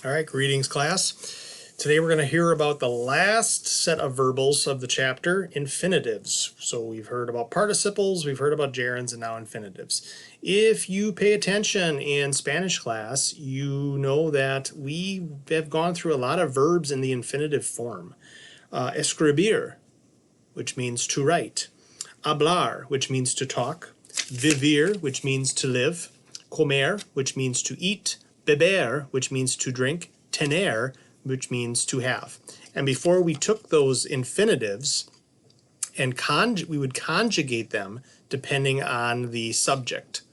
All right, greetings class. Today we're going to hear about the last set of verbals of the chapter, infinitives. So we've heard about participles, we've heard about gerunds, and now infinitives. If you pay attention in Spanish class, you know that we have gone through a lot of verbs in the infinitive form. Escribir, which means to write. Hablar, which means to talk. Vivir, which means to live. Comer, which means to eat. Beber, which means to drink. Tener, which means to have. And before we took those infinitives, and we would conjugate them depending on the subject.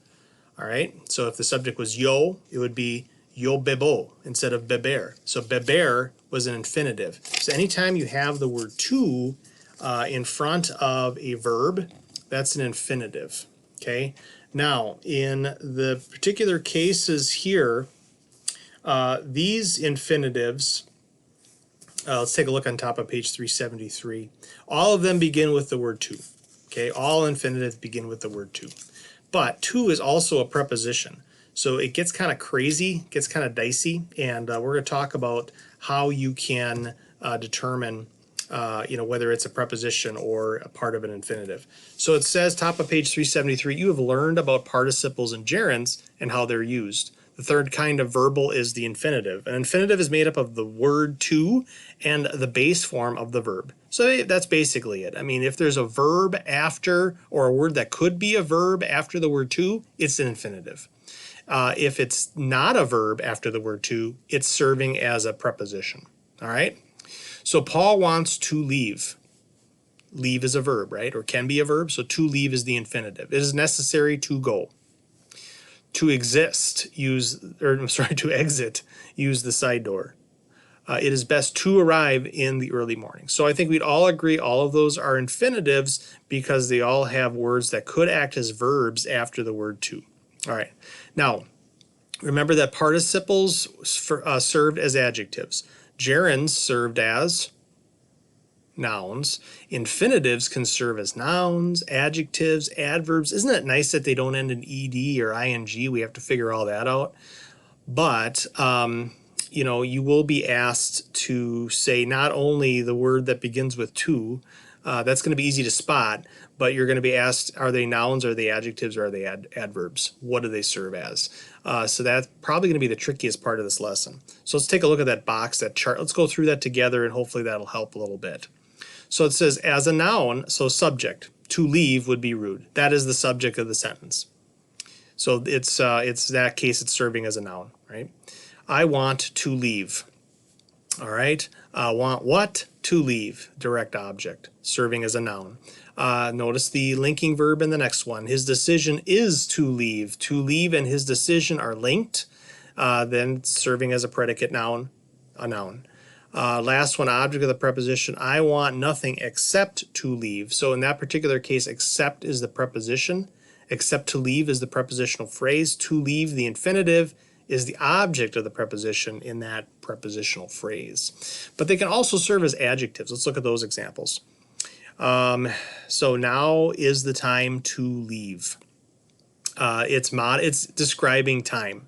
All right, so if the subject was yo, it would be yo bebo instead of beber. So beber was an infinitive. So anytime you have the word to in front of a verb, that's an infinitive. Okay, now in the particular cases here, these infinitives, let's take a look on top of page 373. All of them begin with the word to. Okay, all infinitives begin with the word to. But to is also a preposition. So it gets kind of crazy, gets kind of dicey, and we're going to talk about how you can determine whether it's a preposition or a part of an infinitive. So it says, top of page 373, you have learned about participles and gerunds and how they're used. The third kind of verbal is the infinitive. An infinitive is made up of the word to and the base form of the verb. So that's basically it. I mean, if there's a verb after, or a word that could be a verb after the word to, it's an infinitive. If it's not a verb after the word to, it's serving as a preposition. All right? So Paul wants to leave. Leave is a verb, right? Or can be a verb. So to leave is the infinitive. It is necessary to go. To exist, to exit, use the side door. It is best to arrive in the early morning. So I think we'd all agree all of those are infinitives because they all have words that could act as verbs after the word to. All right. Now, remember that participles served as adjectives. Gerunds served as nouns. Infinitives can serve as nouns, adjectives, adverbs. Isn't it nice that they don't end in ed or ing? We have to figure all that out. But, you will be asked to say not only the word that begins with to, that's going to be easy to spot, but you're going to be asked, are they nouns, are they adjectives, or are they adverbs? What do they serve as? So that's probably going to be the trickiest part of this lesson. So let's take a look at that box, that chart. Let's go through that together, and hopefully that'll help a little bit. So it says, as a noun, so subject, to leave would be rude. That is the subject of the sentence. So it's that case, it's serving as a noun, right? I want to leave. All right. Want what? To leave. Direct object, serving as a noun. Notice the linking verb in the next one. His decision is to leave. To leave and his decision are linked. Then serving as a predicate noun, a noun. Last one, object of the preposition. I want nothing except to leave. So in that particular case, except is the preposition. Except to leave is the prepositional phrase. To leave, the infinitive, is the object of the preposition in that prepositional phrase. But they can also serve as adjectives. Let's look at those examples. So now is the time to leave. It's describing time.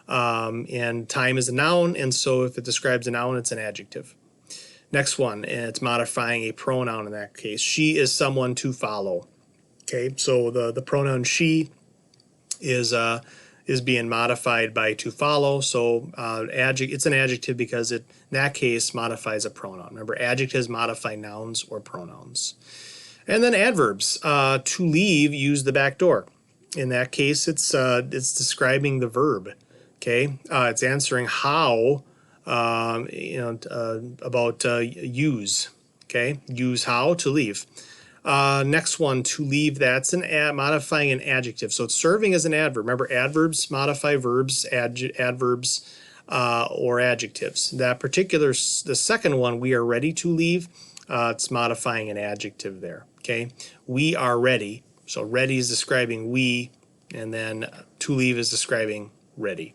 And time is a noun, and so if it describes a noun, it's an adjective. Next one, it's modifying a pronoun in that case. She is someone to follow. Okay, so the pronoun she is being modified by to follow. So it's an adjective because it, in that case, modifies a pronoun. Remember, adjectives modify nouns or pronouns. And then adverbs. To leave, use the back door. In that case, it's describing the verb. Okay, it's answering how, about use. Okay, use how, to leave. Next one, to leave, that's modifying an adjective. So it's serving as an adverb. Remember, adverbs modify verbs, adverbs, or adjectives. That particular, the second one, we are ready to leave, it's modifying an adjective there. Okay, we are ready. So ready is describing we, and then to leave is describing ready.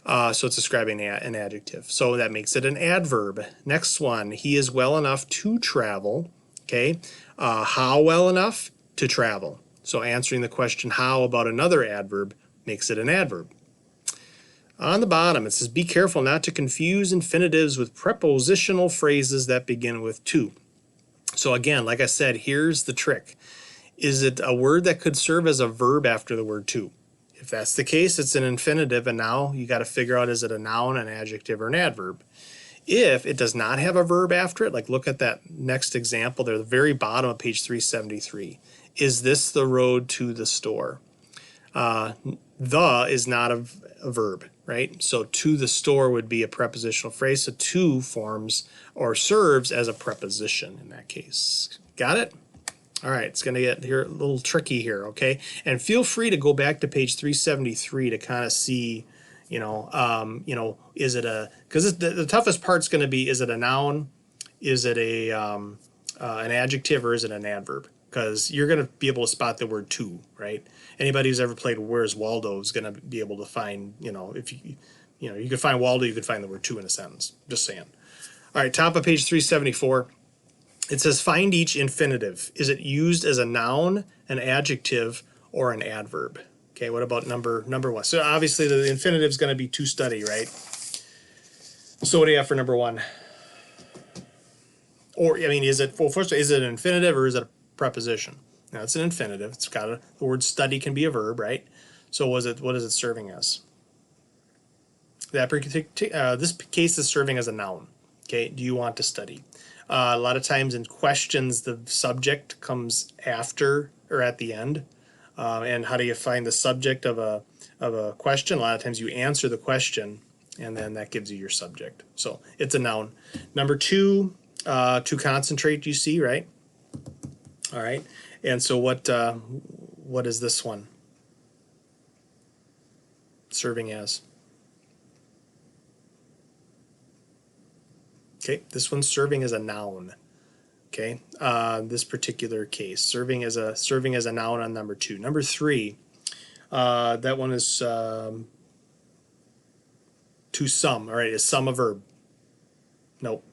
So it's describing an adjective. So that makes it an adverb. Next one, he is well enough to travel. Okay, how well enough? To travel. So answering the question how about another adverb makes it an adverb. On the bottom, it says, be careful not to confuse infinitives with prepositional phrases that begin with to. So again, like I said, here's the trick. Is it a word that could serve as a verb after the word to? If that's the case, it's an infinitive, and now you got to figure out, is it a noun, an adjective, or an adverb? If it does not have a verb after it, like look at that next example there, the very bottom of page 373. Is this the road to the store? The is not a verb, right? So to the store would be a prepositional phrase. So to forms or serves as a preposition in that case. Got it? All right, it's going to get here a little tricky here, okay? And feel free to go back to page 373 to kind of see, is it a, because the toughest part's going to be, is it a noun, is it a an adjective, or is it an adverb? Because you're going to be able to spot the word to, right? Anybody who's ever played Where's Waldo is going to be able to find, if you could find Waldo, you could find the word to in a sentence. Just saying. All right, top of page 374. It says, find each infinitive. Is it used as a noun, an adjective, or an adverb? Okay, what about number one? So obviously the infinitive is going to be to study, right? So what do you have for number one? Or, I mean, is it, well, first, is it an infinitive or is it a preposition? Now, it's an infinitive. It's got the word study can be a verb, right? So what is it serving as? This case is serving as a noun. Okay, do you want to study? A lot of times in questions, the subject comes after or at the end. And how do you find the subject of a question? A lot of times you answer the question, and then that gives you your subject. So it's a noun. Number two, to concentrate, you see, right? All right. And so what is this one serving as? Okay, this one's serving as a noun. Okay, this particular case serving as a noun on number two. Number three, that one is to some. All right, is some a verb? Nope.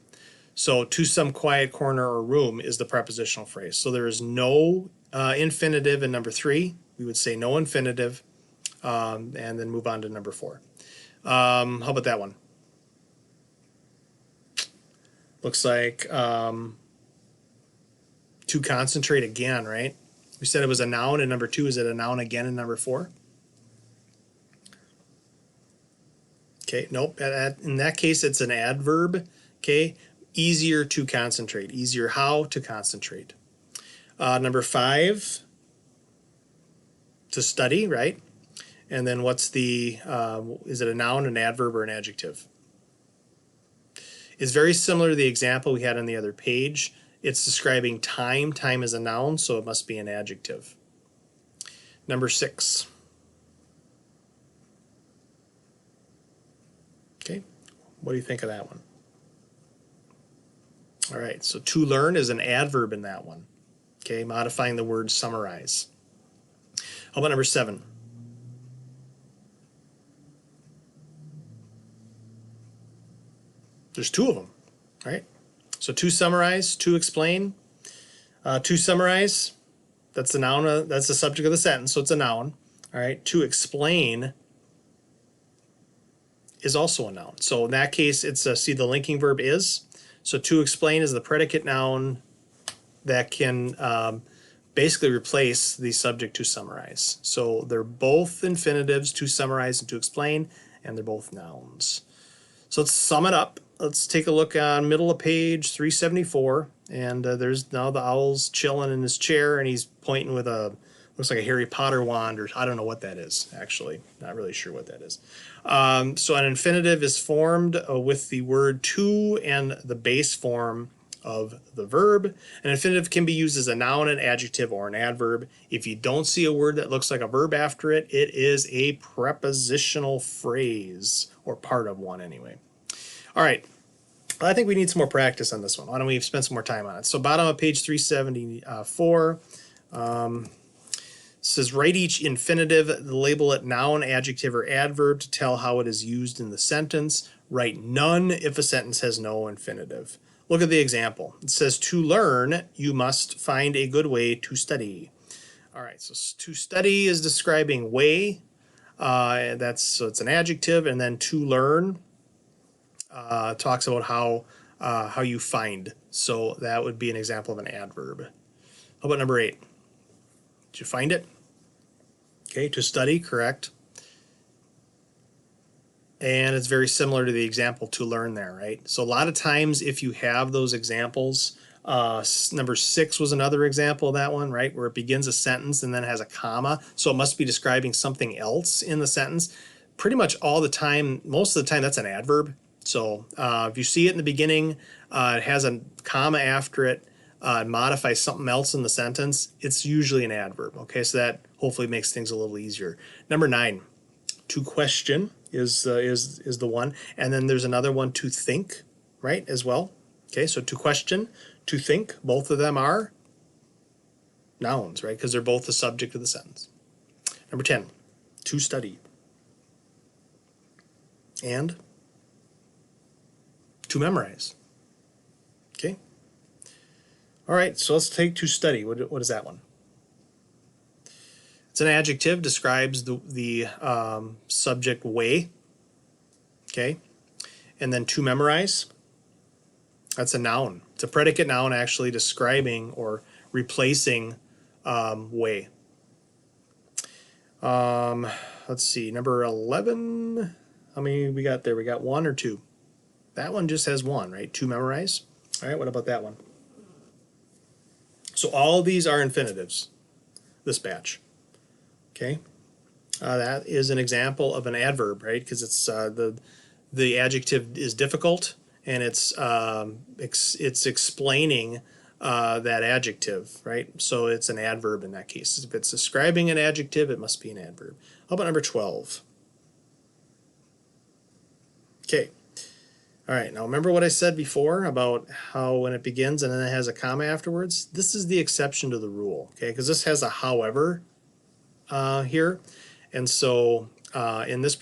So to some quiet corner or room is the prepositional phrase. So there is no infinitive in number three. We would say no infinitive, and then move on to number four. How about that one? Looks like to concentrate again, right? We said it was a noun in number two. Is it a noun again in number four? Okay, nope. In that case, it's an adverb. Okay, easier to concentrate. Easier how to concentrate. Number five, to study, right? And then what's the, is it a noun, an adverb, or an adjective? It's very similar to the example we had on the other page. It's describing time. Time is a noun, so it must be an adjective. Number six. Okay, what do you think of that one? All right, so to learn is an adverb in that one. Okay, modifying the word summarize. How about number seven? There's two of them, right? So to summarize, to explain. To summarize, that's the noun, that's the subject of the sentence, so it's a noun. All right, to explain is also a noun. So in that case, it's see the linking verb is. So to explain is the predicate noun that can basically replace the subject to summarize. So they're both infinitives, to summarize and to explain, and they're both nouns. So let's sum it up. Let's take a look on middle of page 374, and there's now the owl's chilling in his chair, and he's pointing with a, looks like a Harry Potter wand, or I don't know what that is, actually. Not really sure what that is. So an infinitive is formed with the word to and the base form of the verb. An infinitive can be used as a noun, an adjective, or an adverb. If you don't see a word that looks like a verb after it, it is a prepositional phrase, or part of one anyway. All right, I think we need some more practice on this one. Why don't we spend some more time on it? So bottom of page 374, says write each infinitive, label it noun, adjective, or adverb to tell how it is used in the sentence. Write none if a sentence has no infinitive. Look at the example. It says to learn, you must find a good way to study. All right, so to study is describing way. So it's an adjective, and then to learn talks about how you find. So that would be an example of an adverb. How about number 8? Did you find it? Okay, to study, correct. And it's very similar to the example to learn there, right? So a lot of times if you have those examples, number 6 was another example of that one, right? Where it begins a sentence and then has a comma. So it must be describing something else in the sentence. Pretty much all the time, most of the time, that's an adverb. So if you see it in the beginning, it has a comma after it, modifies something else in the sentence, it's usually an adverb. Okay, so that hopefully makes things a little easier. Number 9, to question is the one, and then there's another one, to think, right, as well. Okay, so to question, to think, both of them are nouns, right, because they're both the subject of the sentence. Number 10, to study, and to memorize. Okay. All right, so let's take to study. What is that one? It's an adjective, describes the subject way. Okay. And then to memorize, that's a noun. It's a predicate noun actually describing or replacing way. Let's see, number 11. How many we got there? We got 1 or 2. That one just has 1, right? To memorize. All right, what about that one? So all of these are infinitives, this batch. Okay, that is an example of an adverb, right? Because it's the adjective is difficult, and it's explaining that adjective, right? So it's an adverb in that case. If it's describing an adjective, it must be an adverb. How about number 12? Okay. All right, now remember what I said before about how when it begins and then it has a comma afterwards? This is the exception to the rule, okay? Because this has a however here. And so in this,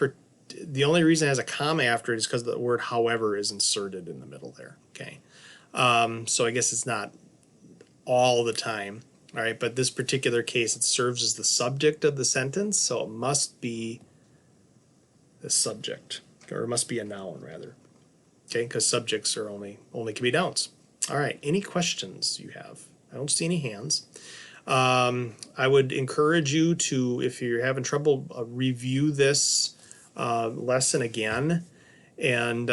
the only reason it has a comma after it is because the word however is inserted in the middle there, okay? So I guess it's not all the time, all right? But this particular case, it serves as the subject of the sentence, so it must be the subject, or it must be a noun rather. Okay, because subjects are only can be nouns. All right, any questions you have? I don't see any hands. I would encourage you to, if you're having trouble, review this lesson again. And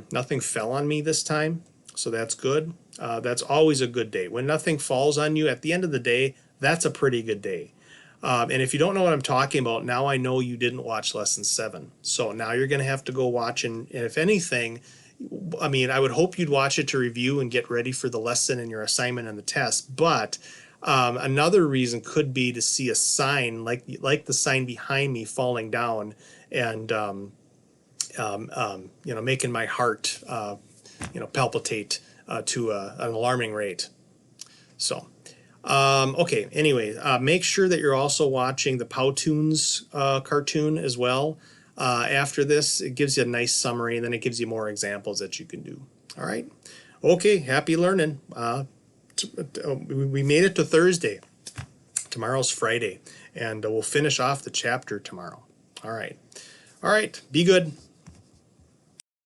nothing fell on me this time, so that's good. That's always a good day. When nothing falls on you, at the end of the day, that's a pretty good day. And if you don't know what I'm talking about, now I know you didn't watch lesson 7. So now you're going to have to go watch, and if anything, I mean, I would hope you'd watch it to review and get ready for the lesson and your assignment and the test. But another reason could be to see a sign like the sign behind me falling down, and making my heart palpitate to an alarming rate. So. Okay, anyway, make sure that you're also watching the Powtoons cartoon as well. After this, it gives you a nice summary, and then it gives you more examples that you can do. All right. Okay, happy learning. We made it to Thursday. Tomorrow's Friday, and we'll finish off the chapter tomorrow. All right. All right, be good.